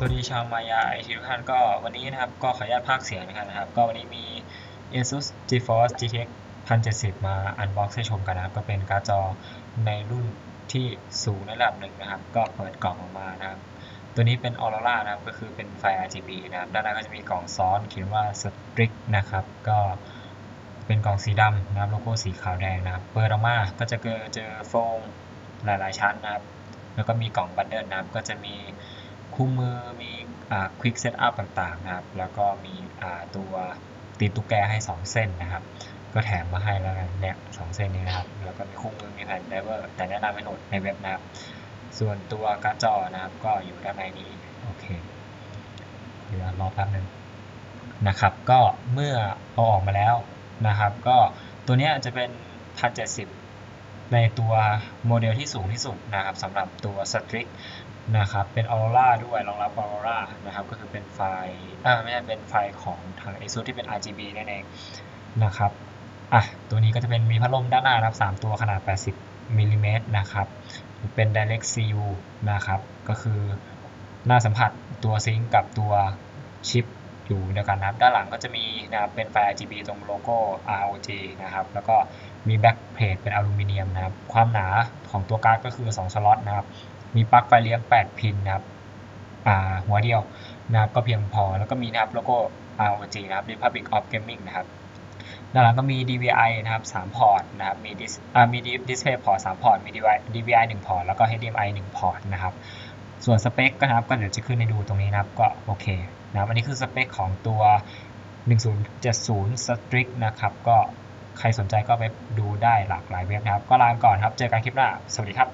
สวัสดีชาวมายาไอทีทุกท่านก็วันนี้นะครับก็ขออนุญาตพากย์เสียงนะครับก็วันนี้มี ASUS GeForce GTX 1070 มาอันบ็อกซ์ให้ชมกันนะครับก็เป็นการ์ดจอในรุ่นที่สูงในระดับหนึ่งนะครับก็เปิดกล่องออกมานะครับตัวนี้เป็น Aurora นะครับก็คือเป็นไฟ RGB นะครับด้านหน้าก็จะมีกล่องซ้อนเขียนว่า Strict นะครับก็เป็นกล่องสีดำนะครับโลโก้สีขาวแดงนะครับเปิดออกมาก็จะเจอโฟมหลายๆชั้นนะครับแล้วก็มีกล่องบันเดิลนะครับก็จะมีคู่มือมีQuick Setup ต่างๆนะครับแล้วก็มีตัวตีนตุ๊กแกให้2เส้นนะครับก็แถมมาให้แล้วกันเนี่ย2เส้นนี้นะครับแล้วก็มีคู่มือมีแผ่นไดเวอร์แต่แนะนำให้โหลดในเว็บนะครับส่วนตัวการ์ดจอนะครับก็อยู่ด้านในนี้โอเคเดี๋ยวรอแป๊บนึงนะครับก็เมื่อเอาออกมาแล้วนะครับก็ตัวนี้จะเป็น 1070 ในตัวโมเดลที่สูงที่สุดนะครับสำหรับตัว Strix นะครับเป็น Aurora ด้วยรองรับ Aurora นะครับก็คือเป็นไฟล์ไม่ใช่เป็นไฟล์ของทาง ASUS ที่เป็น RGB นั่นเองนะครับตัวนี้ก็จะเป็นมีพัดลมด้านหน้านะครับ3ตัวขนาด80มิลลิเมตรนะครับเป็น Direct CU นะครับก็คือหน้าสัมผัสตัวซิงค์กับตัวชิปอยู่เดียวกันนะครับด้านหลังก็จะมีนะครับเป็นไฟ RGB ตรงโลโก้ ROG นะครับแล้วก็มีแบ็คเพลทเป็นอลูมิเนียมนะครับความหนาของตัวการ์ดก็คือ2สล็อตนะครับมีปลั๊กไฟเลี้ยง8พินนะครับหัวเดียวนะครับก็เพียงพอแล้วก็มีนะครับโลโก้ ROG นะครับ Republic of Gaming นะครับด้านหลังก็มี DVI นะครับ3พอร์ตนะครับมีDisplay Port 3พอร์ตมี DVI 1พอร์ตแล้วก็ HDMI 1พอร์ตนะครับส่วนสเปคก็นะครับก็เดี๋ยวจะขึ้นให้ดูตรงนี้นะครับก็โอเคนะครับอันนี้คือสเปคของตัว1070 Strix นะครับก็ใครสนใจก็ไปดูได้หลากหลายเว็บนะครับก็ลาก่อนครับเจอกันคลิปหน้าสวัสดีครับ